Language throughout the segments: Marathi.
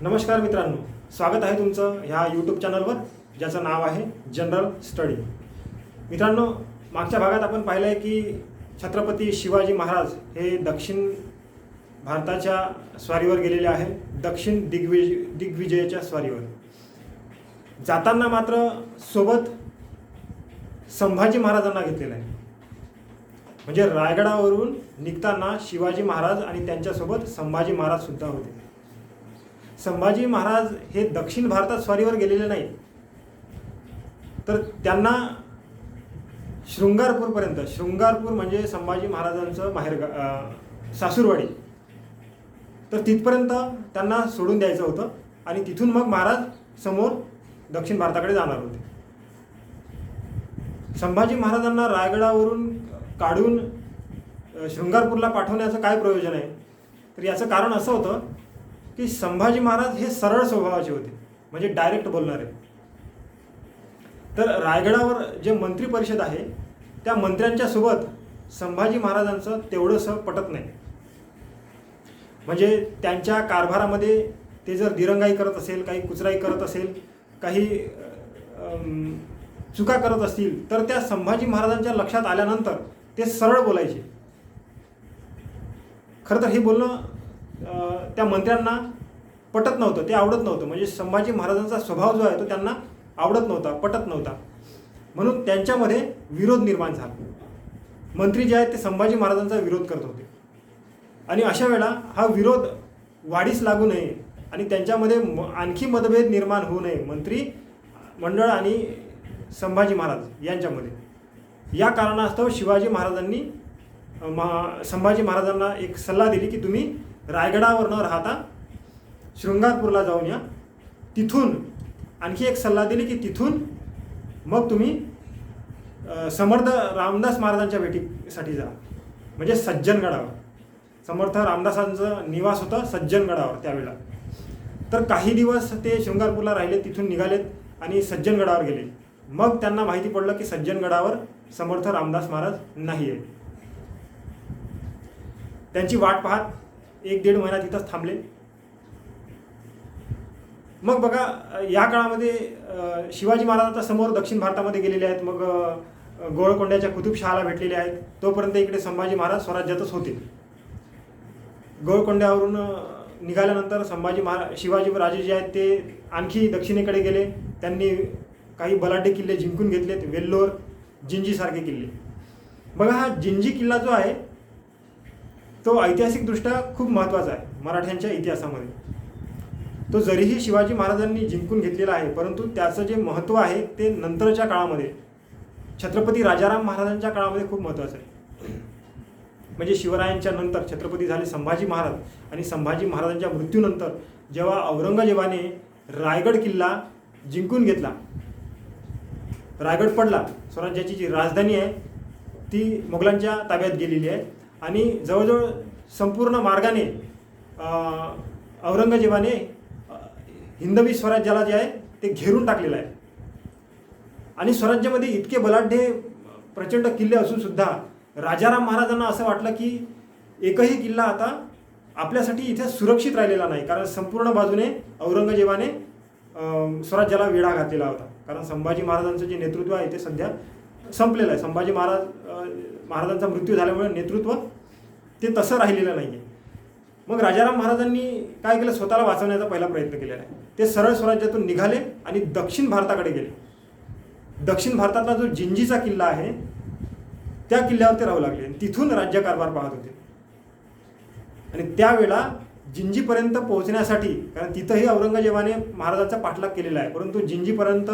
नमस्कार मित्रांनो, स्वागत आहे तुमचं ह्या यूट्यूब चॅनलवर ज्याचं नाव आहे जनरल स्टडी. मित्रांनो, मागच्या भागात आपण पाहिलं आहे की छत्रपती शिवाजी महाराज हे दक्षिण भारताच्या स्वारीवर गेलेले आहे, दक्षिण दिग्विजयाच्या स्वारीवर. जाताना मात्र सोबत संभाजी महाराजांना घेतलेलं आहे. म्हणजे रायगडावरून निघताना शिवाजी महाराज आणि त्यांच्यासोबत संभाजी महाराज सुद्धा होते. संभाजी महाराज हे दक्षिण भारतात स्वारीवर गेलेले नाही, तर त्यांना शृंगारपूर म्हणजे संभाजी महाराजांचं सासूरवाडी, तर तिथपर्यंत त्यांना सोडून द्यायचं होतं आणि तिथून मग महाराज समोर दक्षिण भारताकडे जाणार होते. संभाजी महाराजांना रायगडावरून काढून शृंगारपूरला पाठवण्याचं काय प्रयोजन आहे, तर याचं कारण असं होतं की संभाजी महाराज हे सरळ स्वभावाचे होते, म्हणजे डायरेक्ट बोलणारे. तर रायगडावर जे मंत्री परिषद आहे त्या मंत्र्यांच्या सोबत संभाजी महाराजांचं तेवढंसं पटत नाही. म्हणजे त्यांच्या कारभारामध्ये ते जर दिरंगाई करत असेल, काही कुचराई करत असेल, काही चुका करत असतील, तर त्या संभाजी महाराजांच्या लक्षात आल्यानंतर ते सरळ बोलायचे. खरं तर हे बोलणं त्या मंत्र्यांना पटत नव्हतं, ते आवडत नव्हतं. म्हणजे संभाजी महाराजांचा स्वभाव जो आहे तो त्यांना आवडत नव्हता, पटत नव्हता. म्हणून त्यांच्यामध्ये विरोध निर्माण झाला. मंत्री जे आहेत ते संभाजी महाराजांचा विरोध करत होते आणि अशा वेळेला हा विरोध वाढीस लागू नये आणि त्यांच्यामध्ये आणखी मतभेद निर्माण होऊ नये मंत्री मंडळ आणि संभाजी महाराज यांच्यामध्ये, या कारणास्तव शिवाजी महाराजांनी संभाजी महाराजांना एक सल्ला दिली की तुम्ही रायगडावर न राहता शृंगारपूरला जाऊन या. तिथून आणखी एक सल्ला दिली की तिथून मग तुम्ही समर्थ रामदास महाराजांच्या भेटीसाठी जा, म्हणजे सज्जनगडावर. समर्थ रामदासांचं निवास होतं सज्जनगडावर त्यावेळेला. तर काही दिवस ते शृंगारपूरला राहिले, तिथून निघालेत आणि सज्जनगडावर गेले. मग त्यांना माहिती पडलं की सज्जनगडावर समर्थ रामदास महाराज नाही आहे. त्यांची वाट पाहत 1-1.5 महिना तिथंच थांबले. मग बघा, या काळामध्ये शिवाजी महाराज आता समोर दक्षिण भारतामध्ये गेलेले आहेत, मग गोळकोंड्याच्या कुतुबशहाला भेटलेले आहेत. तोपर्यंत इकडे संभाजी महाराज स्वराज्यातच होते. गोळकोंड्यावरून निघाल्यानंतर शिवाजी राजे जे आहेत ते आणखी दक्षिणेकडे गेले. त्यांनी काही बलाढ्य किल्ले जिंकून घेतलेत, वेल्लोर, जिंजीसारखे किल्ले. बघा, हा जिंजी किल्ला जो आहे तो ऐतिहासिकदृष्ट्या खूप महत्त्वाचा आहे मराठ्यांच्या इतिहासामध्ये. तो जरीही शिवाजी महाराजांनी जिंकून घेतलेला आहे, परंतु त्याचं जे महत्त्व आहे ते नंतरच्या काळामध्ये छत्रपती राजाराम महाराजांच्या काळामध्ये खूप महत्त्वाचं आहे. म्हणजे शिवरायांच्या नंतर छत्रपती झाले संभाजी महाराज आणि संभाजी महाराजांच्या मृत्यूनंतर जेव्हा औरंगजेबाने रायगड किल्ला जिंकून घेतला, रायगड पडला, स्वराज्याची जी राजधानी आहे ती मोगलांच्या ताब्यात गेलेली आहे आणि जवळजवळ संपूर्ण मार्गाने औरंगजेबाने हिंदवी स्वराज्याला जे आहे ते घेरून टाकलेलं आहे. आणि स्वराज्यामध्ये इतके बलाढ्य प्रचंड किल्ले असून सुद्धा राजाराम महाराजांना असं वाटलं की एकही किल्ला आता आपल्यासाठी इथे सुरक्षित राहिलेला नाही, कारण संपूर्ण बाजूने औरंगजेबाने स्वराज्याला वेढा घातलेला होता. कारण संभाजी महाराजांचं जे नेतृत्व आहे ते सध्या संपलेलं आहे. संभाजी महाराजांचा मृत्यू झाल्यामुळे नेतृत्व ते तसं राहिलेलं नाही आहे. मग राजाराम महाराजांनी काय केलं, स्वतःला वाचवण्याचा पहिला प्रयत्न केलेला आहे. ते सरळ स्वराज्यातून निघाले आणि दक्षिण भारताकडे गेले. दक्षिण भारतातला जो जिंजीचा किल्ला आहे त्या किल्ल्यावर ते राहू लागले. तिथून राज्यकारभार पाहत होते. आणि त्यावेळेला जिंजीपर्यंत पोहोचण्यासाठी, कारण तिथंही औरंगजेबाने महाराजांचा पाठलाग केलेला आहे, परंतु जिंजीपर्यंत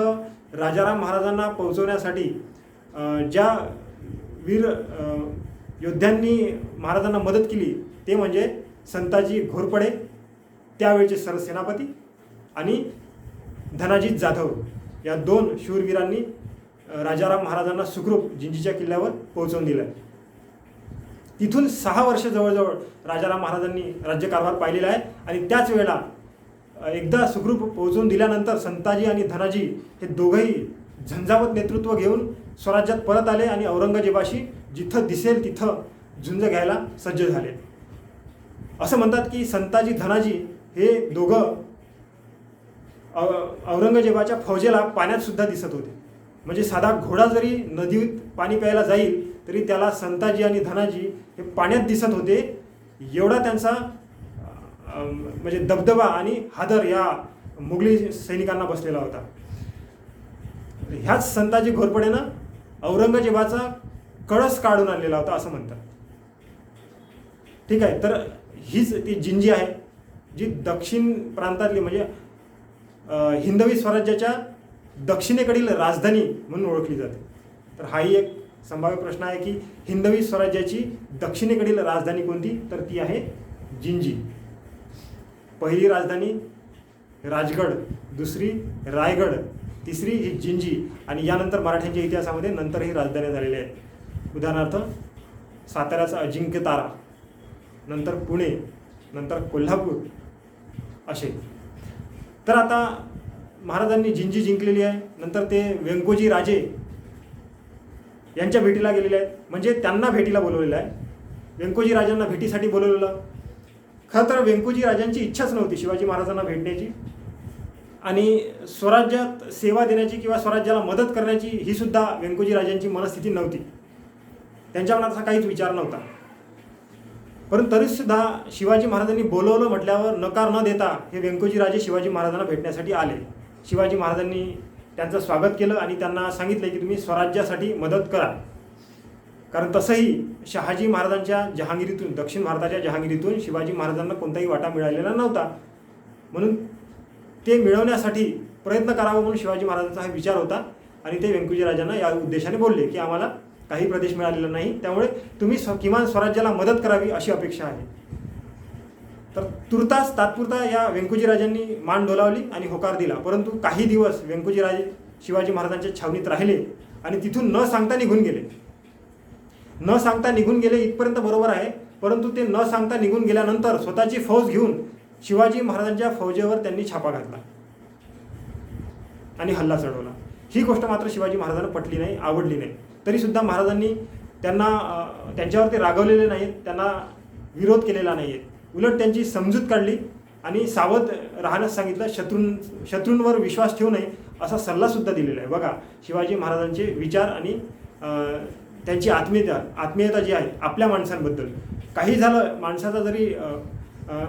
राजाराम महाराजांना पोहोचवण्यासाठी ज्या वीर योद्ध्यांनी महाराजांना मदत केली ते म्हणजे संताजी घोरपडे, त्यावेळचे सरसेनापती, आणि धनाजी जाधव, या 2 शूरवीरांनी राजाराम महाराजांना सुखरूप जिंजीच्या किल्ल्यावर पोहोचवून दिलं. तिथून 6 वर्ष जवळजवळ राजाराम महाराजांनी राज्यकारभार पाहिलेला आहे. आणि त्याच वेळेला एकदा सुखरूप पोहोचवून दिल्यानंतर संताजी आणि धनाजी हे दोघंही झंझावत नेतृत्व घेऊन स्वराज्यात परत आले आणि औरंगजेबाशी जिथं दिसेल तिथं झुंज घ्यायला सज्ज झाले. असं म्हणतात की संताजी धनाजी हे दोघं औरंगजेबाच्या फौजेला पाण्यात सुद्धा दिसत होते. म्हणजे साधा घोडा जरी नदीत पाणी प्यायला जाईल तरी त्याला संताजी आणि धनाजी हे पाण्यात दिसत होते. एवढा त्यांचा म्हणजे दबदबा आणि हादर या मुघली सैनिकांना बसलेला होता. ह्याच संताजी घोरपडेनं औरंगजेबाचा कळस काढून आणलेला होता असं म्हणतात. ठीक आहे, तर हीच ती जिंजी आहे जी दक्षिण प्रांतातली म्हणजे हिंदवी स्वराज्याच्या दक्षिणेकडील राजधानी म्हणून ओळखली जाते. तर हाही एक संभाव्य प्रश्न आहे की हिंदवी स्वराज्याची दक्षिणेकडील राजधानी कोणती, तर ती आहे जिंजी. पहिली राजधानी राजगड, दुसरी रायगड, तिसरी ही जिंजी आणि यानंतर मराठ्यांच्या इतिहासामध्ये नंतर ही राजधानी झालेल्या आहेत. उदाहरणार्थ साताऱ्याचा अजिंक्यतारा, नंतर पुणे, नंतर कोल्हापूर असे. तर आता महाराजांनी जिंजी जिंकलेली आहे. नंतर ते व्यंकोजी राजे यांच्या भेटीला गेलेले आहेत, म्हणजे त्यांना भेटीला बोलवलेलं आहे. व्यंकोजी राजांना भेटीसाठी बोलवलेलं. खरं तर व्यंकोजी राजांची इच्छाच नव्हती शिवाजी महाराजांना भेटण्याची आणि स्वराज्यात सेवा देण्याची किंवा स्वराज्याला मदत करण्याची ही सुद्धा व्यंकोजी राजांची मनस्थिती नव्हती. त्यांच्या मनात असा काहीच विचार नव्हता. परंतु तरीसुद्धा शिवाजी महाराजांनी बोलवलं म्हटल्यावर नकार न देता हे व्यंकोजी राजे शिवाजी महाराजांना भेटण्यासाठी आले. शिवाजी महाराजांनी त्यांचं स्वागत केलं आणि त्यांना सांगितलं की तुम्ही स्वराज्यासाठी मदत करा. कारण तसंही शहाजी महाराजांच्या जहांगीरीतून, दक्षिण भारताच्या जहांगीरीतून शिवाजी महाराजांना कोणताही वाटा मिळालेला नव्हता. म्हणून ते मिळवण्यासाठी प्रयत्न करावा म्हणून शिवाजी महाराजांचा हा विचार होता आणि ते व्यंकोजी राजांना या उद्देशाने बोलले की आम्हाला काही प्रदेश मिळालेला नाही, त्यामुळे तुम्ही किमान स्वराज्याला मदत करावी अशी अपेक्षा आहे. तर तुर्तास तात्पुरता या व्यंकोजी राजांनी मान डोलावली आणि होकार दिला. परंतु काही दिवस व्यंकोजी राजे शिवाजी महाराजांच्या छावणीत राहिले आणि तिथून न सांगता निघून गेले. न सांगता निघून गेले इथपर्यंत बरोबर आहे, परंतु ते न सांगता निघून गेल्यानंतर स्वतःची फौज घेऊन शिवाजी महाराजांच्या फौजेवर त्यांनी छापा घातला आणि हल्ला चढवला. ही गोष्ट मात्र शिवाजी महाराजांना पटली नाही, आवडली नाही. तरीसुद्धा महाराजांनी त्यांच्यावर ते रागवलेले नाहीत, त्यांना विरोध केलेला नाही आहे. उलट त्यांची समजूत काढली आणि सावध राहण्यास सांगितलं. शत्रूंवर विश्वास ठेवू नये असा सल्लासुद्धा दिलेला आहे. बघा, शिवाजी महाराजांचे विचार आणि त्यांची आत्मीयता जी आहे आपल्या माणसांबद्दल. काही झालं,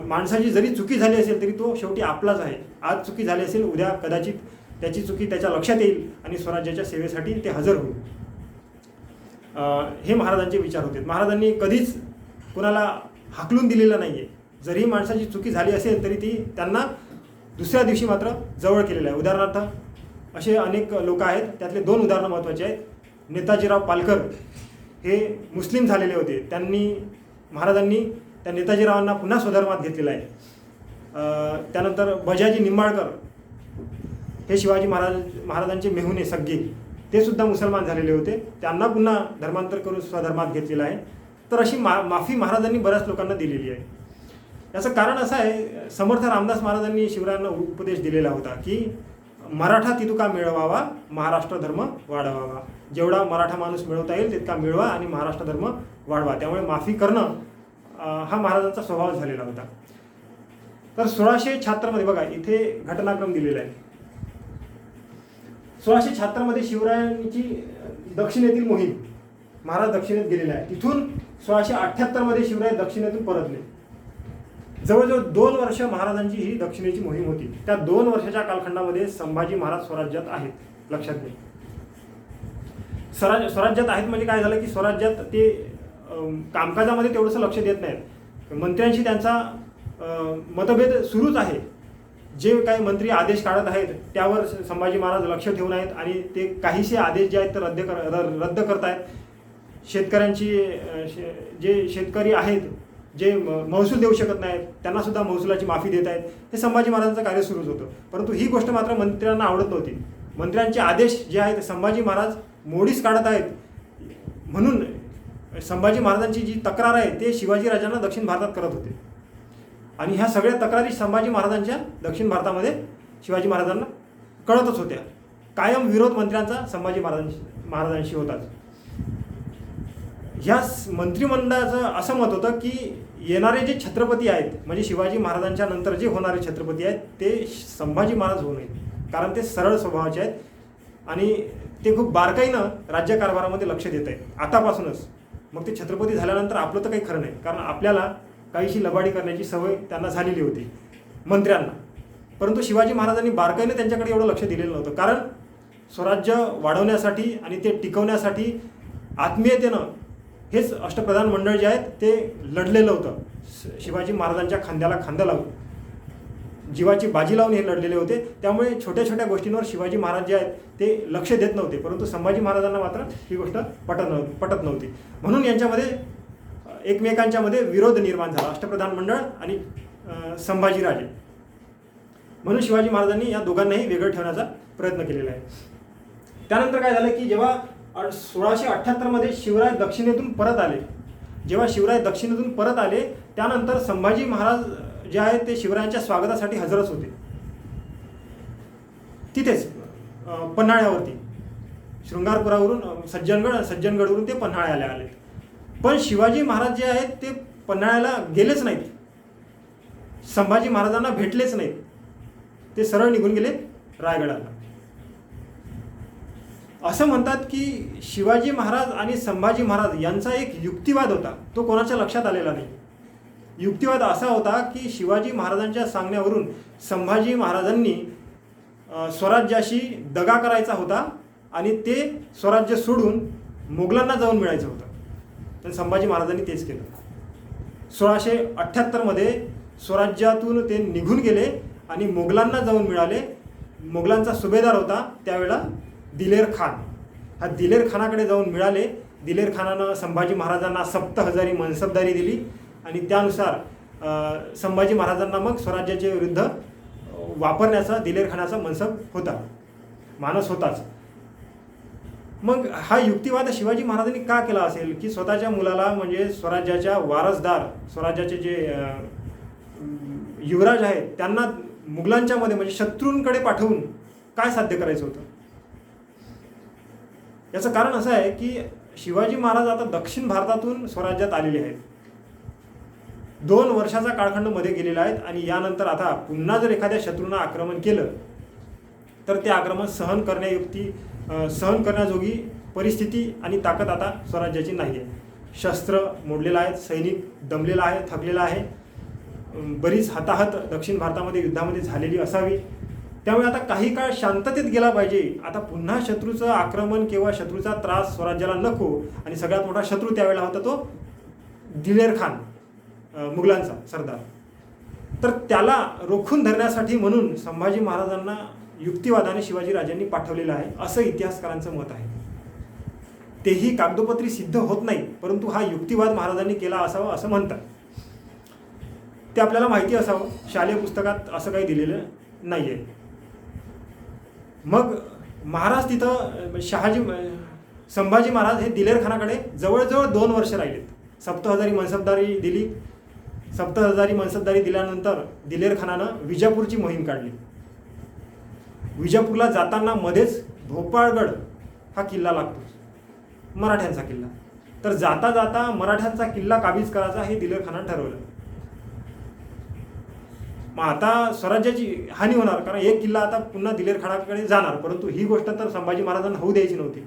माणसाची जरी चुकी झाली असेल तरी तो शेवटी आपलाच आहे. आज चुकी झाली असेल, उद्या कदाचित त्याची चुकी त्याच्या लक्षात येईल आणि स्वराज्याच्या सेवेसाठी ते हजर होईल. हे महाराजांचे विचार होते. महाराजांनी कधीच कुणाला हाकलून दिलेलं नाही आहे. जरी माणसाची चुकी झाली असेल तरी ती त्यांना दुसऱ्या दिवशी मात्र जवळ केलेलं आहे. उदाहरणार्थ असे अनेक लोक आहेत, त्यातले 2 उदाहरणं महत्त्वाचे आहेत. नेताजीराव पालकर हे मुस्लिम झालेले होते. महाराजांनी त्या नेताजीरावांना पुन्हा स्वधर्मात घेतलेलं आहे. त्यानंतर बजाजी निंबाळकर हे शिवाजी महाराजांचे मेहुणे सगळे, ते सुद्धा मुसलमान झालेले होते. त्यांना पुन्हा धर्मांतर करून स्वधर्मात घेतलेलं आहे. तर अशी माफी महाराजांनी बऱ्याच लोकांना दिलेली आहे. याचं कारण असं आहे, समर्थ रामदास महाराजांनी शिवरायांना उपदेश दिलेला होता की मराठा तितका मिळवावा, महाराष्ट्र धर्म वाढवावा. जेवढा मराठा माणूस मिळवता येईल तितका मिळवा आणि महाराष्ट्र धर्म वाढवा. त्यामुळे माफी करणं हा महाराजांचा स्वभाव झालेला होता. तर 1676 बघा इथे घटनाक्रम दिलेला आहे. 1676 शिवरायांची दक्षिणेतील मोहीम, महाराज दक्षिणेत गेलेला आहे. तिथून 1678 शिवराय दक्षिणेतून परतले. जवळजवळ 2 वर्ष महाराजांची ही दक्षिणेची मोहीम होती. त्या 2 वर्षाच्या कालखंडामध्ये संभाजी महाराज स्वराज्यात आहेत, लक्षात घ्या. स्वराज्यात आहेत म्हणजे काय झालं की स्वराज्यात ते कामकाजामध्ये तेवढंसं लक्ष देत नाहीत. मंत्र्यांशी त्यांचा मतभेद सुरूच आहे. जे काही मंत्री आदेश काढत आहेत त्यावर संभाजी महाराज लक्ष ठेवून आहेत आणि ते काहीसे आदेश जे आहेत ते रद्द करत आहेत. जे शेतकरी आहेत, जे महसूल देऊ शकत नाहीत, त्यांना सुद्धा महसुलाची माफी देत आहेत. हे संभाजी महाराजांचं कार्य सुरूच होतं. परंतु ही गोष्ट मात्र मंत्र्यांना आवडत नव्हती. मंत्र्यांचे आदेश जे आहेत संभाजी महाराज मोडीच काढत आहेत. म्हणून संभाजी महाराजांची जी तक्रार आहे ते शिवाजी राजांना दक्षिण भारतात करत होते आणि ह्या सगळ्या तक्रारी संभाजी महाराजांच्या दक्षिण भारतामध्ये शिवाजी महाराजांना कळतच होत्या. कायम विरोध मंत्र्यांचा संभाजी महाराजांशी होताच. ह्या मंत्रिमंडळाचं असं मत होतं की येणारे जे छत्रपती आहेत, म्हणजे शिवाजी महाराजांच्या नंतर जे होणारे छत्रपती आहेत ते संभाजी महाराज होऊ नयेत, कारण ते सरळ स्वभावाचे आहेत आणि ते खूप बारकाईनं राज्यकारभारामध्ये लक्ष देत आहेत आतापासूनच. मग ते छत्रपती झाल्यानंतर आपलं तर काही खरं नाही, कारण आपल्याला काहीशी लबाडी करण्याची सवय त्यांना झालेली होती मंत्र्यांना. परंतु शिवाजी महाराजांनी बारकाईने त्यांच्याकडे एवढं लक्ष दिलेलं नव्हतं, कारण स्वराज्य वाढवण्यासाठी आणि ते टिकवण्यासाठी आत्मीयतेनं हेच अष्टप्रधान मंडळ जे आहेत ते लढलेलं होतं. शिवाजी महाराजांच्या खांद्याला खांदा लावून जीवाची बाजी लावून हे लढलेले होते. त्यामुळे छोट्या छोट्या गोष्टींवर शिवाजी महाराज जे आहेत ते लक्ष देत नव्हते, परंतु संभाजी महाराजांना मात्र ही गोष्ट पटत नव्हती. म्हणून यांच्यामध्ये एकमेकांच्यामध्ये विरोध निर्माण झाला, अष्टप्रधान मंडळ आणि संभाजीराजे. म्हणून शिवाजी महाराजांनी या दोघांनाही वेगळं ठेवण्याचा प्रयत्न केलेला आहे. त्यानंतर काय झालं की जेव्हा 1678 शिवराय दक्षिणेतून परत आले, जेव्हा शिवराय दक्षिणेतून परत आले त्यानंतर संभाजी महाराज जे आहेत ते शिवरायांच्या स्वागतासाठी हजरच होते तिथेच पन्हाळ्यावरती. शृंगारपुरावरून सज्जनगडवरून ते पन्हाळ्याला आले. पण शिवाजी महाराज जे आहेत ते पन्हाळ्याला गेलेच नाहीत, संभाजी महाराजांना भेटलेच नाहीत, ते सरळ निघून गेले रायगडाला. असं म्हणतात की शिवाजी महाराज आणि संभाजी महाराज यांचा एक युक्तिवाद होता, तो कोणाच्या लक्षात आलेला नाही. युक्तिवाद असा होता की शिवाजी महाराजांच्या सांगण्यावरून संभाजी महाराजांनी स्वराज्याशी दगा करायचा होता आणि ते स्वराज्य सोडून मोगलांना जाऊन मिळायचं होतं. पण संभाजी महाराजांनी तेच केलं. 1678 स्वराज्यातून ते निघून गेले आणि मोगलांना जाऊन मिळाले. मोगलांचा सुभेदार होता त्यावेळेला दिलेर खान. हा दिलेर खानाकडे जाऊन मिळाले. दिलेर खानानं संभाजी महाराजांना 7,000 मनसबदारी दिली आणि त्यानुसार संभाजी महाराजांना मग स्वराज्याच्या विरुद्ध वापरण्याचा दिलेर खानाचा मनसब होता, मानस होताच. मग हा युक्तिवाद शिवाजी महाराजांनी का केला असेल की स्वतःच्या मुलाला म्हणजे स्वराज्याच्या वारसदार, स्वराज्याचे जे युवराज आहेत त्यांना मुघलांच्या मध्ये म्हणजे शत्रूंकडे पाठवून काय साध्य करायचं होतं. याचं कारण असं आहे की शिवाजी महाराज आता दक्षिण भारतातून स्वराज्यात आलेले आहेत, 2 वर्षाचा काळखंड मध्ये गेलेला आहेत आणि यानंतर आता पुन्हा जर एखाद्या शत्रूंना आक्रमण केलं तर ते आक्रमण सहन करण्याजोगी परिस्थिती आणि ताकद आता स्वराज्याची नाही आहे. शस्त्र मोडलेलं आहेत, सैनिक दमलेला आहे, थकलेला आहे, बरीच हताहत दक्षिण भारतामध्ये युद्धामध्ये झालेली असावी. त्यामुळे आता काही काळ शांततेत गेला पाहिजे. आता पुन्हा शत्रूचं आक्रमण किंवा शत्रूचा त्रास स्वराज्याला नको. आणि सगळ्यात मोठा शत्रू त्यावेळेला होता तो दिलेर खान, मुघलांचा सरदार. तर त्याला रोखून धरण्यासाठी म्हणून संभाजी महाराजांना युक्तिवादाने शिवाजीराजांनी पाठवलेलं आहे असं इतिहासकारांचं मत आहे. तेही कागदोपत्री सिद्ध होत नाही, परंतु हा युक्तिवाद महाराजांनी केला असावा असं म्हणतात. ते आपल्याला माहिती असावं, शालेय पुस्तकात असं काही दिलेलं नाही आहे. मग महाराज तिथं संभाजी महाराज हे दिलेर खानाकडे जवळजवळ 2 वर्ष राहिलेत. 7,000 मनसबदारी दिली. 7,000 मनसबदारी दिल्यानंतर दिलेर खानानं विजापूरची मोहीम काढली. विजापूरला जाताना मध्येच भोपाळगड हा किल्ला लागतो, मराठ्यांचा किल्ला. तर जाता जाता मराठ्यांचा किल्ला काबीज करायचा हे दिलेर खानानं ठरवलं. मग आता स्वराज्याची हानी होणार, कारण एक किल्ला आता पुन्हा दिलेर खानाकडे जाणार. परंतु ही गोष्ट तर संभाजी महाराजांना होऊ द्यायची नव्हती.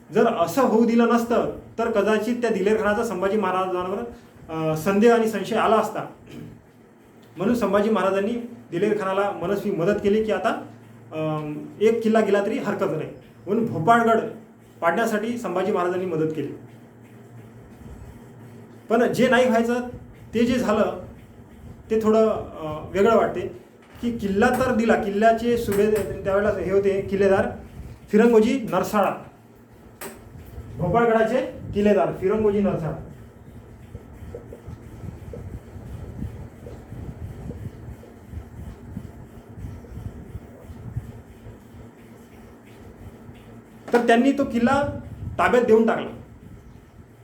जर असं होऊ दिलं नसतं तर कदाचित त्या दिलेर खानाचा संभाजी महाराजांवर संदेह आणि संशय आला असता. म्हणून संभाजी महाराजांनी दिलेर खानाला मनस्वी मदत केली की आता एक किल्ला गेला तरी हरकत नाही, म्हणून भोपाळगड पाडण्यासाठी संभाजी महाराजांनी मदत केली. पण जे नाही व्हायचं ते जे झालं ते थोडं वेगळं वाटते. की किल्ला तर दिला, किल्ल्याचे त्यावेळेला हे होते किल्लेदार फिरंगोजी नरसाळा, भोपाळगडाचे किल्लेदार फिरंगोजी नरसाळा. तर त्यांनी तो किल्ला ताब्यात देऊन टाकला.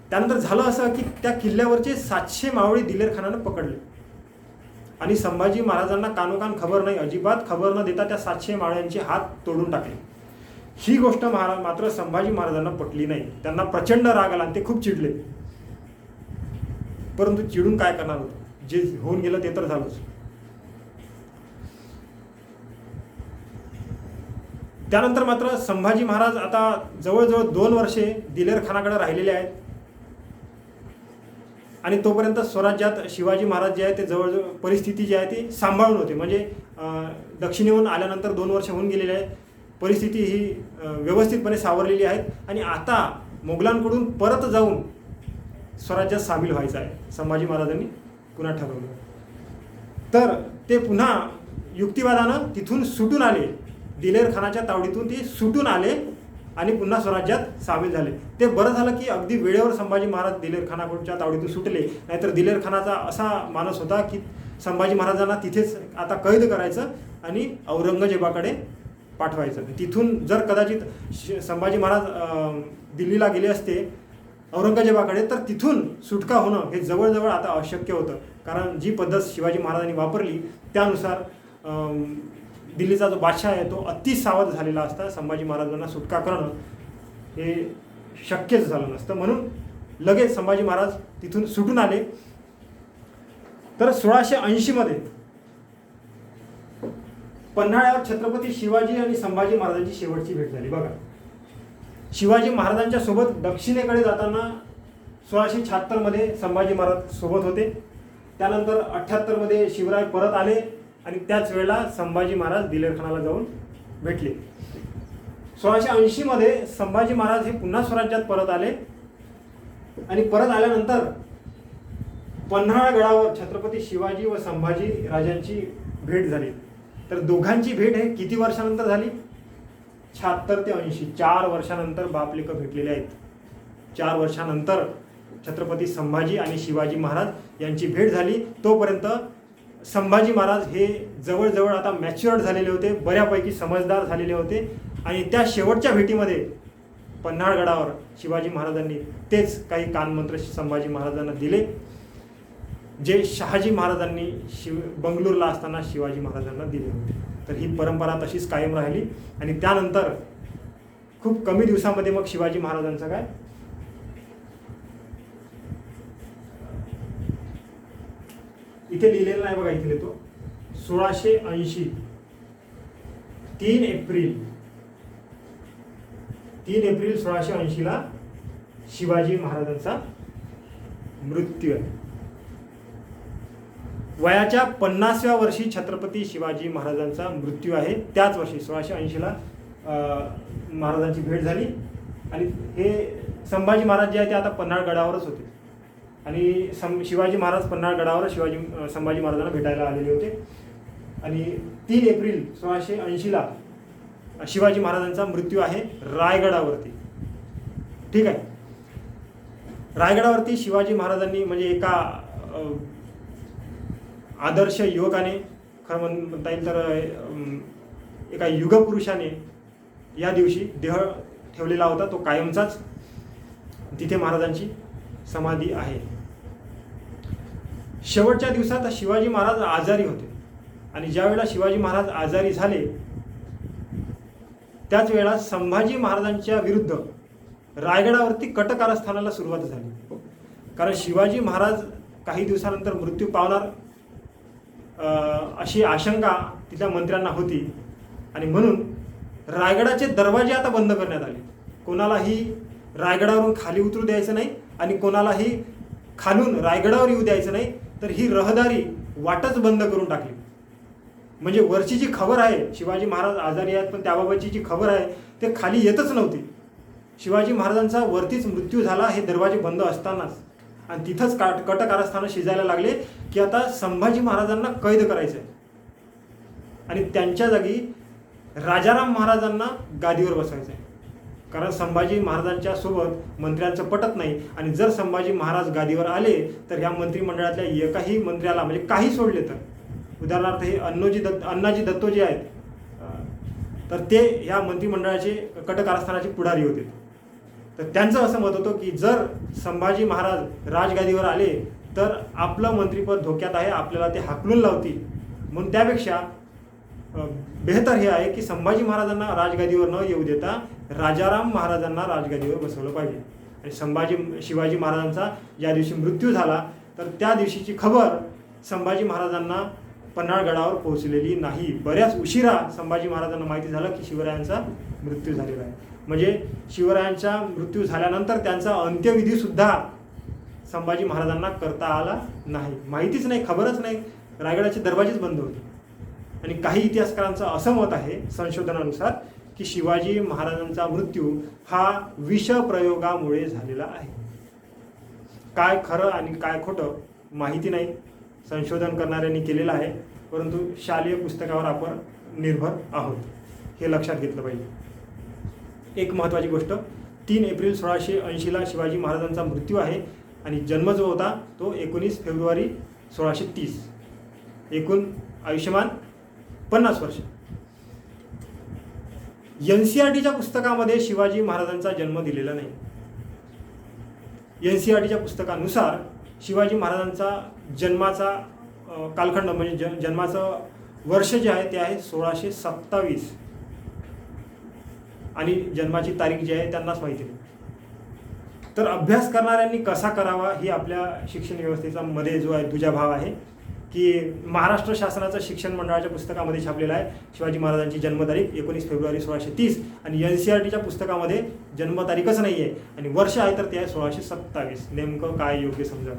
त्यानंतर झालं असं की त्या किल्ल्यावरचे 700 मावळे दिलेर खानानं पकडले आणि संभाजी महाराजांना कानोकान खबर नाही, अजिबात खबर न देता त्या 700 मावळ्यांचे हात तोडून टाकले. ही गोष्ट मात्र संभाजी महाराजांना पटली नाही. त्यांना प्रचंड राग आला आणि ते खूप चिडले. परंतु चिडून काय करणार होतं, जे होऊन गेलं ते तर झालंच. त्यानंतर मात्र संभाजी महाराज आता जवळजवळ 2 वर्षे दिलेर खानाकडे राहिलेले आहेत आणि तोपर्यंत स्वराज्यात शिवाजी महाराज जे आहे ते जवळजवळ परिस्थिती जी आहे ती सांभाळून होते. म्हणजे दक्षिणेहून आल्यानंतर 2 वर्ष होऊन गेलेले आहेत, परिस्थिती ही व्यवस्थितपणे सावरलेली आहे आणि आता मोगलांकडून परत जाऊन स्वराज्यात सामील व्हायचं आहे संभाजी महाराजांनी पुन्हा ठरवलं. तर ते पुन्हा युक्तिवादानं तिथून सुटून आले, दिलेर खानाच्या तावडीतून ते सुटून आले आणि पुन्हा स्वराज्यात सामील झाले. ते बरं झालं की अगदी वेळेवर संभाजी महाराज दिलेर खानाच्या तावडीतून सुटले, नाहीतर दिलेर खानाचा असा मानस होता की संभाजी महाराजांना तिथेच आता कैद करायचं आणि औरंगजेबाकडे पाठवायचं. तिथून जर कदाचित संभाजी महाराज दिल्लीला गेले असते औरंगजेबाकडे, तर तिथून सुटका होणं हे जवळजवळ आता अशक्य होतं. कारण जी पद्धत शिवाजी महाराजांनी वापरली त्यानुसार दिल्लीचा जो बादशाह आहे तो अति सावध झालेला असता. संभाजी महाराजांना सुटका करणं हे शक्यच झालं नसतं. म्हणून लगेच संभाजी महाराज तिथून सुटून आले. तर 1680 मध्ये पन्हाळ्यावर छत्रपती शिवाजी आणि संभाजी महाराजांची शेवटची भेट झाली. बघा, शिवाजी महाराजांच्या सोबत दक्षिणेकडे जाताना 1676 मध्ये संभाजी महाराज सोबत होते. त्यानंतर 78 मध्ये शिवराय परत आले आणि त्याच वेळेला संभाजी महाराज दिलेर खानाला जाऊन भेटले. 1680 मध्ये संभाजी महाराज हे पुन्हा स्वराज्यात परत आले आणि परत आल्यानंतर पन्हाळगडावर छत्रपती शिवाजी व संभाजी राजांची भेट झाली. तर दोघांची भेट हे किती वर्षानंतर झाली? 76 ते 80, 4 वर्षानंतर बापलेक भेटलेले आहेत. 4 वर्षानंतर छत्रपती संभाजी आणि शिवाजी महाराज यांची भेट झाली. तोपर्यंत संभाजी महाराज हे जवळजवळ आता मॅच्युअर्ड झालेले होते, बऱ्यापैकी समजदार झालेले होते आणि त्या शेवटच्या भेटीमध्ये पन्हाळगडावर शिवाजी महाराजांनी तेच काही कानमंत्र संभाजी महाराजांना दिले जे शहाजी महाराजांनी बंगलोरला असताना शिवाजी महाराजांना दिले होते. तर ही परंपरा तशीच कायम राहिली आणि त्यानंतर खूप कमी दिवसामध्ये मग शिवाजी महाराजांचं काय इथे लिहिलेलं नाही बघा, इथे लिहितो 1680 3 एप्रिल 1680 ला शिवाजी महाराजांचा मृत्यू आहे. वयाच्या 50व्या वर्षी छत्रपती शिवाजी महाराजांचा मृत्यू आहे. त्याच वर्षी 1680 ला महाराजांची भेट झाली आणि हे संभाजी महाराज जे आहे ते आता पन्हाळगडावरच होते आणि शिवाजी महाराज पन्हाळगडावर संभाजी महाराजांना भेटायला आलेले होते. आणि 3 एप्रिल 1680 ला शिवाजी महाराजांचा मृत्यू आहे रायगडावरती. ठीक आहे, रायगडावरती शिवाजी महाराजांनी म्हणजे एका आदर्श युवकाने, खरं म्हणता येईल तर एका युगपुरुषाने या दिवशी देह ठेवलेला होता, तो कायमचाच. तिथे महाराजांची समाधी आहे. शेवटच्या दिवसात शिवाजी महाराज आजारी होते आणि ज्या वेळेला शिवाजी महाराज आजारी झाले त्याच वेळेला संभाजी महाराजांच्या विरुद्ध रायगडावरती कट कारस्थानाला सुरुवात झाली. कारण शिवाजी महाराज काही दिवसानंतर मृत्यू पावणार अशी आशंका तिथल्या मंत्र्यांना होती आणि म्हणून रायगडाचे दरवाजे आता बंद करण्यात आले. कोणालाही रायगडावरून खाली उतरू द्यायचं नाही आणि कोणालाही खालून रायगडावर येऊ द्यायचं नाही. तर ही रहदारी वाटच बंद करून टाकली. म्हणजे वरची जी खबर आहे शिवाजी महाराज आजारी आहेत पण त्याबाबतची जी खबर आहे ते खाली येतच नव्हती. शिवाजी महाराजांचा वरतीच मृत्यू झाला हे दरवाजे बंद असतानाच आणि तिथंच कट कारस्थानं शिजायला लागले की आता संभाजी महाराजांना कैद करायचं आहे आणि त्यांच्या जागी राजाराम महाराजांना गादीवर बसवायचं आहे. कारण संभाजी महाराजांच्या सोबत मंत्र्यांचं पटत नाही आणि जर संभाजी महाराज गादीवर आले तर ह्या मंत्रिमंडळातल्या एकाही मंत्र्याला म्हणजे काही सोडले तर उदाहरणार्थ हे अण्णाजी दत्तोजी आहेत तर ते ह्या मंत्रिमंडळाचे कट कारस्थानाचे पुढारी होते. तर त्यांचं असं मत होतं की जर संभाजी महाराज राजगादीवर आले तर आपलं मंत्रिपद धोक्यात आहे, आपल्याला ते हाकलून लावतील. म्हणून त्यापेक्षा बेहतर हे आहे की संभाजी महाराजांना राजगादीवर न येऊ देता राजाराम महाराजांना राजगादीवर बसवलं पाहिजे. आणि शिवाजी महाराजांचा ज्या दिवशी मृत्यू झाला तर त्या दिवशीची खबर संभाजी महाराजांना पन्हाळगडावर पोहोचलेली नाही. बऱ्याच उशिरा संभाजी महाराजांना माहिती झालं की शिवरायांचा मृत्यू झालेला आहे. म्हणजे शिवरायांचा मृत्यू झाल्यानंतर त्यांचा अंत्यविधीसुद्धा संभाजी महाराजांना करता आला नाही. माहितीच नाही, खबरच नाही, रायगडाचे दरवाजेच बंद होते. आणि काही इतिहासकारांचं असं मत आहे संशोधनानुसार की शिवाजी महाराजांचा मृत्यू हा विषप्रयोगामुळे झालेला आहे. काय खरं आणि काय खोटं माहिती नाही, संशोधन करणाऱ्यांनी केलेलं आहे, परंतु शालेय पुस्तकावर आपण निर्भर आहोत, हे लक्षात घेतलं पाहिजे. एक महत्त्वाची गोष्ट, 3 एप्रिल 1680ला शिवाजी महाराजांचा मृत्यू आहे आणि जन्म जो होता तो 19 फेब्रुवारी 1630. एकूण आयुष्यमान 50 वर्ष. NCERTच्या पुस्तकामध्ये शिवाजी महाराजांचा जन्म दिलेला नाही. NCERTच्या पुस्तकानुसार शिवाजी महाराजांचा जन्माचा कालखंड म्हणजे जन्माचं वर्ष जे आहे ते आहे 1627 आणि जन्माची तारीख जी आहे त्यांनाच माहिती नाही. तर अभ्यास करणाऱ्यांनी कसा करावा ही आपल्या शिक्षण व्यवस्थेचा मध्ये जो आहे दुजाभाव आहे की महाराष्ट्र शासनाचं शिक्षण मंडळाच्या पुस्तकामध्ये छापलेलं आहे शिवाजी महाराजांची जन्मतारीख 19 फेब्रुवारी 1630 आणि NCERTच्या पुस्तकामध्ये जन्मतारीखच नाही आहे आणि वर्ष आहे तर ते आहे 1627. नेमकं काय योग्य समजावं.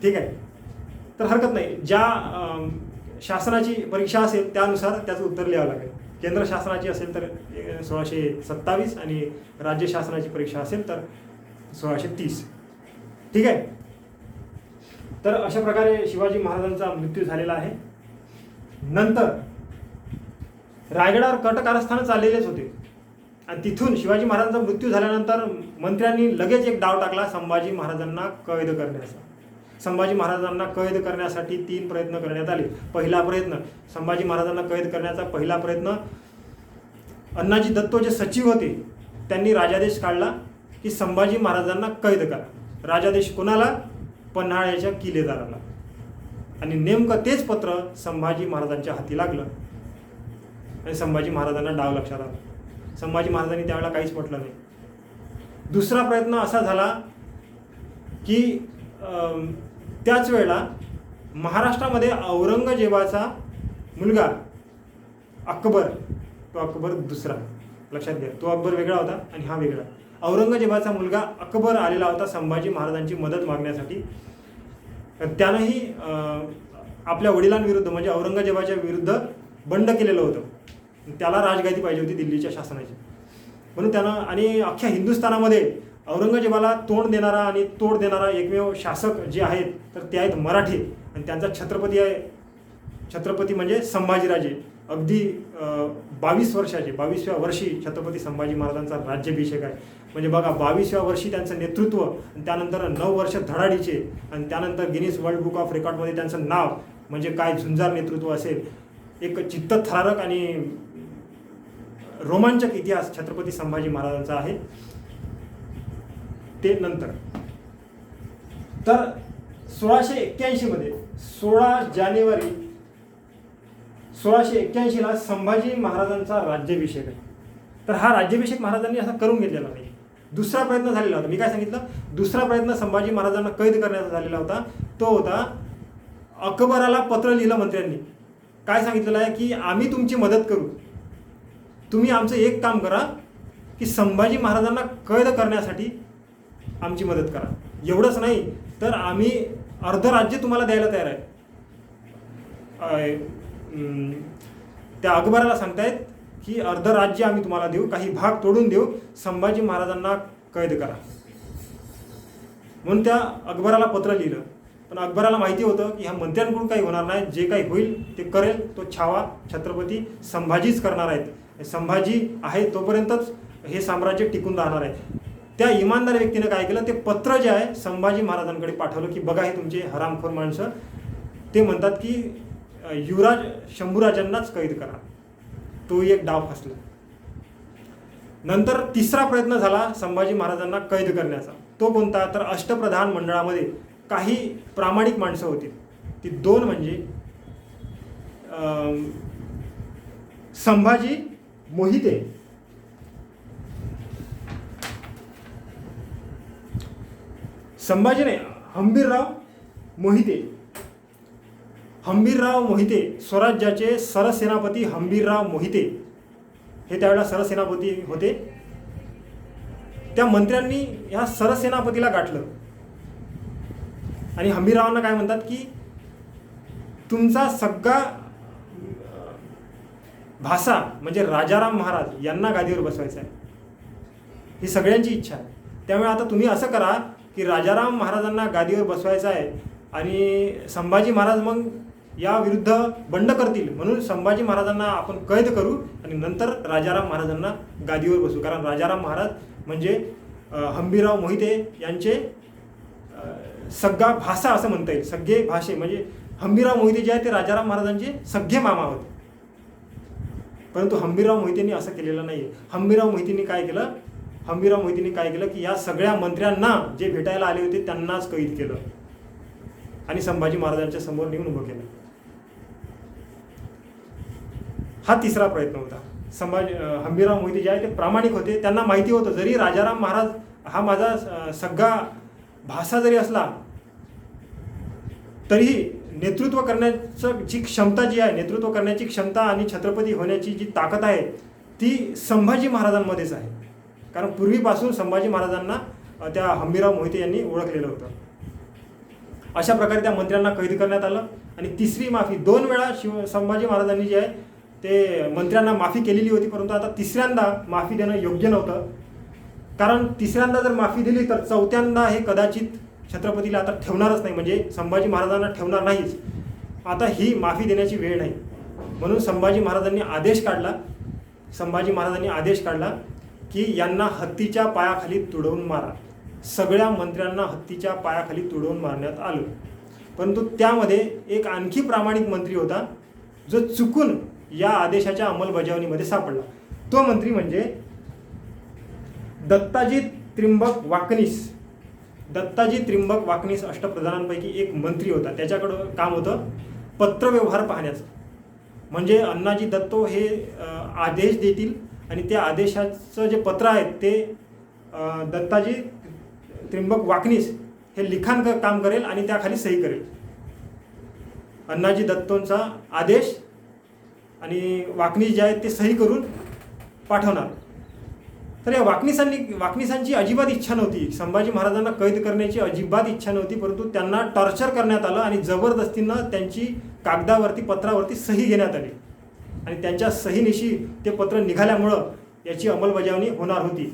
ठीक आहे, तर हरकत नाही. ज्या शासनाची परीक्षा असेल त्यानुसार त्याचं उत्तर लिहावं लागेल. केंद्र शासनाची असेल तर 1627 आणि राज्य शासनाची परीक्षा असेल तर 1630. ठीक आहे, तर अशा प्रकारे शिवाजी महाराजांचा मृत्यू झालेला आहे. नंतर रायगडावर कट कारस्थानं चाललेलेच होते आणि तिथून शिवाजी महाराजांचा मृत्यू झाल्यानंतर मंत्र्यांनी लगेच एक डाव टाकला संभाजी महाराजांना कैद करण्याचा. संभाजी महाराजांना कैद करण्यासाठी 3 प्रयत्न करण्यात आले. पहिला प्रयत्न, संभाजी महाराजांना कैद करण्याचा पहिला प्रयत्न, अण्णाजी दत्तो जे सचिव होते त्यांनी राजादेश काढला की संभाजी महाराजांना कैद करा. राजादेश कोणाला? पन्हाळ्याच्या किल्लेदाराला. आणि नेमकं तेच पत्र संभाजी महाराजांच्या हाती लागलं आणि संभाजी महाराजांना डाव लक्षात आला. संभाजी महाराजांनी त्यावेळेला काहीच म्हटलं नाही. दुसरा प्रयत्न असा झाला की त्याच वेळेला महाराष्ट्रामध्ये औरंगजेबाचा मुलगा अकबर, तो अकबर दुसरा, लक्षात घ्या, तो अकबर वेगळा होता आणि हा वेगळा. औरंगजेबाचा मुलगा अकबर आलेला होता संभाजी महाराजांची मदत मागण्यासाठी. त्यानंही आपल्या वडिलांविरुद्ध म्हणजे औरंगजेबाच्या विरुद्ध बंड केलेलं होतं. त्याला राजगादी पाहिजे होती दिल्लीच्या शासनाची, म्हणून त्यानं आणि अख्ख्या हिंदुस्थानामध्ये औरंगजेबाला तोंड देणारा आणि तोड देणारा एकमेव शासक जे आहेत तर ते आहेत मराठी. आणि त्यांचा छत्रपती आहे, छत्रपती म्हणजे संभाजीराजे. अगदी 22व्या वर्षी छत्रपती संभाजी महाराजांचा राज्याभिषेक आहे. म्हणजे बघा, 22व्या वर्षी त्यांचं नेतृत्व आणि त्यानंतर 9 वर्ष धडाडीचे आणि त्यानंतर गिनीज वर्ल्ड बुक ऑफ रेकॉर्डमध्ये त्यांचं नाव. म्हणजे काय झुंजार नेतृत्व असेल. एक चित्तथरारक आणि रोमांचक इतिहास छत्रपती संभाजी महाराजांचा आहे. ते नंतर तर 1681 मध्ये 16 जानेवारी 1681ला संभाजी महाराजांचा राज्याभिषेक आहे. तर हा राज्याभिषेक महाराजांनी असा करून घेतलेला नाही. दुसरा प्रयत्न झालेला होता. मी काय सांगितलं, दुसरा प्रयत्न संभाजी महाराजांना कैद करण्याचा झालेला होता. तो होता अकबराला पत्र लिहिलं मंत्र्यांनी. काय सांगितलेलं आहे की आम्ही तुमची मदत करू, तुम्ही आमचं एक काम करा की संभाजी महाराजांना कैद करण्यासाठी आमची मदत करा. एवढंच नाही तर आम्ही अर्ध राज्य तुम्हाला द्यायला तयार आहे. त्या अकबराला सांगतायत की अर्ध राज्य आम्ही तुम्हाला देऊ, काही भाग तोडून देऊ, संभाजी महाराजांना कैद करा. म्हणून त्या अकबराला पत्र लिहिलं. पण अकबराला माहिती होतं की ह्या मंत्र्यांकडून काही होणार नाही, जे काही होईल ते करेल तो छावा छत्रपती संभाजीच करणार आहेत. संभाजी आहे तोपर्यंतच हे साम्राज्य टिकून राहणार आहे. त्या इमानदार व्यक्तीने काय केलं, ते पत्र जे आहे संभाजी महाराजांकडे पाठवलं की बघा हे तुमचे हरामखोर माणसं, ते म्हणतात की युवराज शंभूराजांनाच कैद करा. तो एक डाव फसला. नंतर तिसरा प्रयत्न झाला संभाजी महाराजांना कैद करण्याचा. तो कोणता, तर अष्टप्रधान मंडळामध्ये काही प्रामाणिक माणसं होती. ती 2 म्हणजे संभाजी मोहिते, संभाजी नाही, हंबीरराव मोहिते. हंबीरराव मोहिते, स्वराज्याचे सरसेनापती हंबीरराव मोहिते हे त्यावेळेला सरसेनापती होते. त्या मंत्र्यांनी ह्या सरसेनापतीला गाठलं आणि हंबीररावांना काय म्हणतात की तुमचा सगळा भासा म्हणजे राजाराम महाराज यांना गादीवर बसवायचं आहे, ही सगळ्यांची इच्छा आहे. त्यामुळे आता तुम्ही असं करा की राजाराम महाराजांना गादीवर बसवायचं आहे आणि संभाजी महाराज मग या विरुद्ध बंड करतील, म्हणून संभाजी महाराजांना आपण कैद करू आणि नंतर राजाराम महाराजांना गादीवर बसू. कारण राजाराम महाराज म्हणजे हंबीरराव मोहिते यांचे सगळा भाषा असं म्हणता येईल. सगळे भाषे म्हणजे हंबीरराव मोहिते जे आहे ते राजाराम महाराजांचे सगळे मामा होते. परंतु हंबीरराव मोहितेंनी असं केलेलं नाही. हंबीरराव मोहितेंनी काय केलं की या सगळ्या मंत्र्यांना जे भेटायला आले होते त्यांनाच कैद केलं आणि संभाजी महाराजांच्या समोर नेऊन उभं केलं. हा तिसरा प्रयत्न होता. हंबीरराव मोहिते जे आहे ते प्रामाणिक होते. त्यांना माहिती होतं जरी राजाराम महाराज हा माझा सगळा भाषा जरी असला तरीही नेतृत्व करण्याचं जी क्षमता जी आहे, नेतृत्व करण्याची क्षमता आणि छत्रपती होण्याची जी ताकद आहे ती संभाजी महाराजांमध्येच आहे. कारण पूर्वीपासून संभाजी महाराजांना त्या हंबीरराव मोहिते यांनी ओळखलेलं होतं. अशा प्रकारे त्या मंत्र्यांना कैद करण्यात आलं आणि तिसरी माफी 2 वेळा संभाजी महाराजांनी जे आहे ते मंत्र्यांना माफी केलेली होती, परंतु आता तिसऱ्यांदा माफी देणं योग्य नव्हतं. कारण तिसऱ्यांदा जर माफी दिली तर चौथ्यांदा हे कदाचित छत्रपतीला आता ठेवणारच नाही, म्हणजे संभाजी महाराजांना ठेवणार नाहीच. आता ही माफी देण्याची वेळ नाही, म्हणून संभाजी महाराजांनी आदेश काढला की यांना हत्तीच्या पायाखाली तुडवून मारा. सगळ्या मंत्र्यांना हत्तीच्या पायाखाली तुडवून मारण्यात आलं. परंतु त्यामध्ये एक आणखी प्रामाणिक मंत्री होता जो चुकून या आदेशाच्या अंमलबजावणीमध्ये सापडला. तो मंत्री म्हणजे दत्ताजी त्रिंबक वाकनीस अष्टप्रधानांपैकी एक मंत्री होता. त्याच्याकडं काम होतं पत्रव्यवहार पाहण्याचं. म्हणजे अण्णाजी दत्तो हे आदेश देतील आणि त्या आदेशाचं जे पत्र आहे ते दत्ताजी त्रिंबक वाकनीस हे लिखाण काम करेल आणि त्याखाली सही करेल. अण्णाजी दत्तोंचा आदेश आणि वाकनीस जे आहेत ते सही करून पाठवणार. तर या वाकनीसांची अजिबात इच्छा नव्हती, संभाजी महाराजांना कैद करण्याची अजिबात इच्छा नव्हती. परंतु त्यांना टॉर्चर करण्यात आलं आणि जबरदस्तीनं त्यांची कागदावरती पत्रावरती सही घेण्यात आली आणि त्यांच्या सहीनिशी ते पत्र निघाल्यामुळं याची अंमलबजावणी होणार होती.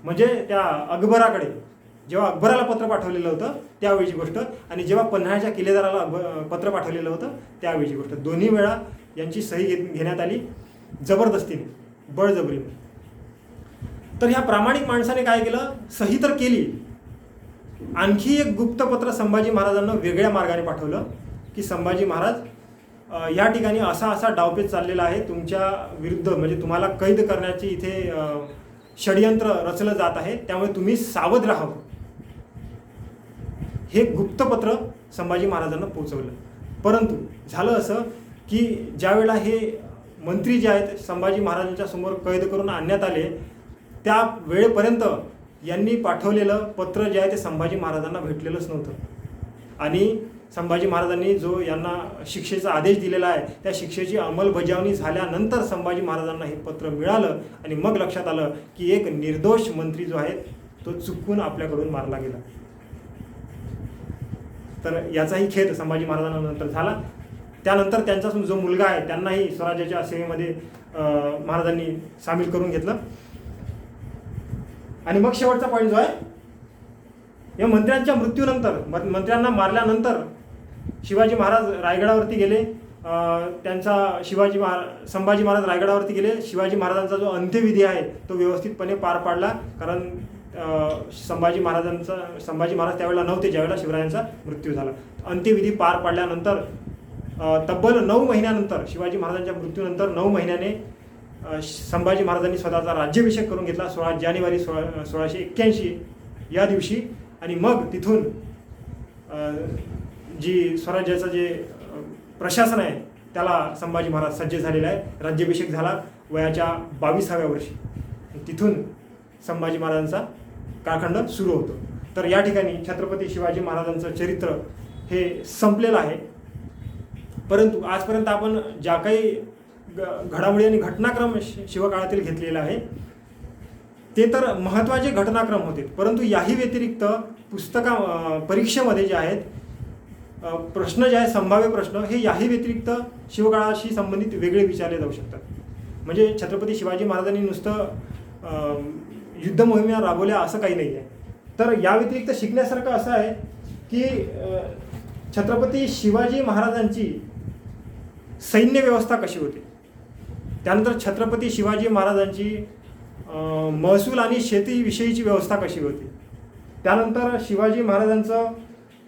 म्हणजे त्या अकबराकडे जेव्हा अकबराला पत्र पाठवलेलं होतं त्यावेळीची गोष्ट आणि जेव्हा पन्हाळ्याच्या किल्लेदाराला पत्र पाठवलेलं होतं त्यावेळीची गोष्ट. दोन्ही वेळा यांची सही घेण्यात आली जबरदस्तीने, बळजबरीने. तर ह्या प्रामाणिक माणसाने काय केलं, सही तर केली, आणखी एक गुप्तपत्र संभाजी महाराजांना वेगळ्या मार्गाने पाठवलं की संभाजी महाराज या ठिकाणी असा डावपेच चाललेला आहे तुमच्या विरुद्ध, म्हणजे तुम्हाला कैद करण्याची इथे षडयंत्र रचलं जात आहे, त्यामुळे तुम्ही सावध राहावं. हे गुप्तपत्र संभाजी महाराजांना पोहोचवलं. परंतु झालं असं की ज्यावेळेला हे मंत्री जे आहेत संभाजी महाराजांच्या समोर कैद करून आणण्यात आले त्या वेळेपर्यंत यांनी पाठवलेलं पत्र जे आहे ते संभाजी महाराजांना भेटलेलंच नव्हतं. आणि संभाजी महाराजांनी जो यांना शिक्षेचा आदेश दिलेला आहे त्या शिक्षेची अंमलबजावणी झाल्यानंतर संभाजी महाराजांना हे पत्र मिळालं आणि मग लक्षात आलं की एक निर्दोष मंत्री जो आहे तो चुकून आपल्याकडून मारला गेला. तर याचाही खेद संभाजी महाराजांना नंतर झाला. त्यानंतर त्यांचा जो मुलगा आहे त्यांनाही स्वराज्याच्या सेवेमध्ये महाराजांनी सामील करून घेतलं. आणि मग शेवटचा पॉईंट जो आहे, या मंत्र्यांच्या मृत्यूनंतर, मंत्र्यांना मारल्यानंतर शिवाजी महाराज रायगडावरती गेले. संभाजी महाराज रायगडावरती गेले. शिवाजी महाराजांचा जो अंत्यविधी आहे तो व्यवस्थितपणे पार पाडला. कारण संभाजी महाराज त्यावेळेला नव्हते ज्यावेळेला शिवरायांचा मृत्यू झाला. अंत्यविधी पार पाडल्यानंतर तब्बल 9 महिन्यानंतर, शिवाजी महाराजांच्या मृत्यूनंतर 9 महिन्याने संभाजी महाराजांनी स्वतःचा राज्याभिषेक करून घेतला 16 जानेवारी 1681 या दिवशी. आणि मग तिथून जी स्वराज्याचं जे प्रशासन आहे त्याला संभाजी महाराज सज्ज झालेला आहे. राज्याभिषेक झाला वयाच्या 22व्या वर्षी. तिथून संभाजी महाराजांचा कालखंड सुरू होतो. तर या ठिकाणी छत्रपती शिवाजी महाराजांचं चरित्र हे संपलेलं आहे. परंतु आजपर्यंत आपण ज्या काही घडामोडी आणि घटनाक्रम शिवकाळातील घेतलेला आहे ते तर महत्त्वाचे घटनाक्रम होते. परंतु याही व्यतिरिक्त परीक्षेमध्ये जे आहेत प्रश्न जे आहेत संभाव्य प्रश्न हे याही व्यतिरिक्त शिवकाळाशी संबंधित वेगळे विचारले जाऊ शकतात. म्हणजे छत्रपती शिवाजी महाराजांनी नुसतं युद्ध मोहिमा राबवल्या असं काही नाही आहे. तर या व्यतिरिक्त शिकण्यासारखं असं आहे की छत्रपती शिवाजी महाराजांची सैन्य व्यवस्था कशी होती, त्यानंतर छत्रपती शिवाजी महाराजांची महसूल आणि शेतीविषयीची व्यवस्था कशी होती, त्यानंतर शिवाजी महाराजांचं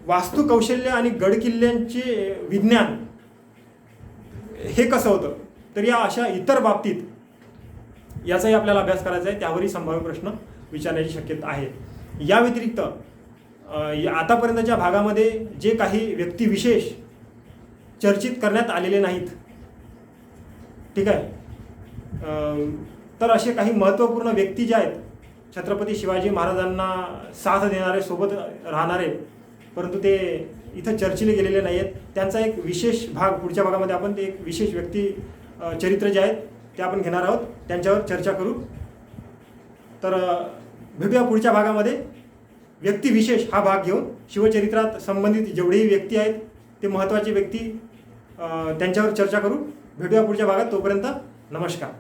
वास्तुकौशल्य आणि गडकिल्ल्यांचे विज्ञान हे कसं होतं. तर या अशा इतर बाबतीत याचाही आपल्याला अभ्यास करायचा आहे. त्यावरही संभाव्य प्रश्न विचारण्याची शक्यता आहे. या व्यतिरिक्त आतापर्यंतच्या भागामध्ये जे काही व्यक्तिविशेष चर्चित करण्यात आलेले नाहीत, ठीक आहे, तर असे काही महत्त्वपूर्ण व्यक्ती ज्या आहेत छत्रपती शिवाजी महाराजांना साथ देणारे, सोबत राहणारे, परंतु ते इथं चर्चिले गेलेले नाही आहेत, त्यांचा एक विशेष भाग पुढच्या भागामध्ये आपण ते एक विशेष व्यक्ती चरित्र जे आहेत ते आपण घेणार आहोत, त्यांच्यावर चर्चा करू. तर भेटूया पुढच्या भागामध्ये. व्यक्तिविशेष हा भाग घेऊन शिवचरित्रात संबंधित जेवढेही व्यक्ती आहेत ते महत्त्वाचे व्यक्ती त्यांच्यावर चर्चा करू. भेटूया पुढच्या भागात. तोपर्यंत नमस्कार.